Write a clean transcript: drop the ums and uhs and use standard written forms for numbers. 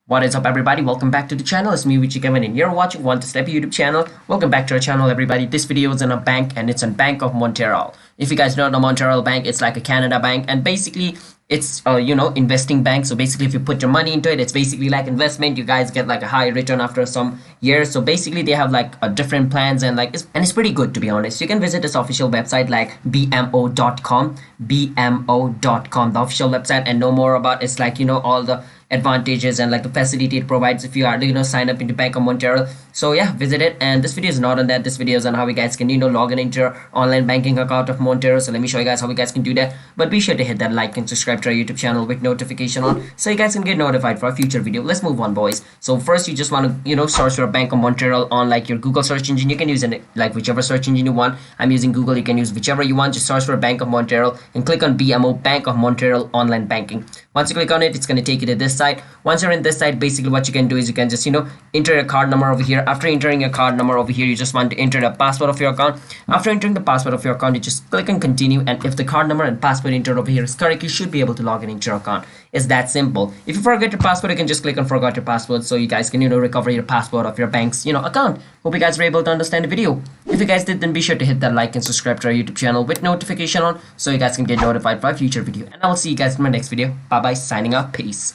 What is up, everybody? Welcome back to the channel. It's me, Richie Kevin, and you're watching Want to Step YouTube channel. Welcome back to our channel, everybody. This video is on a bank, and it's on Bank of Montreal. If you guys don't know Montreal Bank, it's like a Canada bank, and basically it's investing bank. So basically, if you put your money into it, it's basically like investment. You guys get like a high return after some years. So basically, they have like different plans, and it's pretty good, to be honest. You can visit this official website like BMO.com, BMO.com, the official website, and know more about it's like all the advantages and like the facility it provides if you are sign up into Bank of Montreal. So yeah, visit it. And this video is not on that. This video is on how you guys can log in into your online banking account of Montreal. So let me show you guys how you guys can do that. But be sure to hit that like and subscribe to our YouTube channel with notification on so you guys can get notified for a future video. Let's move on, boys. So first, you just want to search for Bank of Montreal on like your Google search engine. You can use it like whichever search engine you want. I'm using Google. You can use whichever you want. Just search for Bank of Montreal and click on BMO, Bank of Montreal online banking. Once you click on it, it's going to take you to this site. Once you're in this site, basically what you can do is you can just enter a card number over here. After entering a card number over here, you just want to enter the password of your account. After entering the password of your account, you just click on continue, and if the card number and password entered over here is correct, you should be able to log in into your account. It's that simple. If you forget your password, you can just click on forgot your password so you guys can recover your password of your bank's account. Hope you guys were able to understand the video. If you guys did, then be sure to hit that like and subscribe to our YouTube channel with notification on so you guys can get notified for a future video. And I will see you guys in my next video. Bye bye, signing out, peace.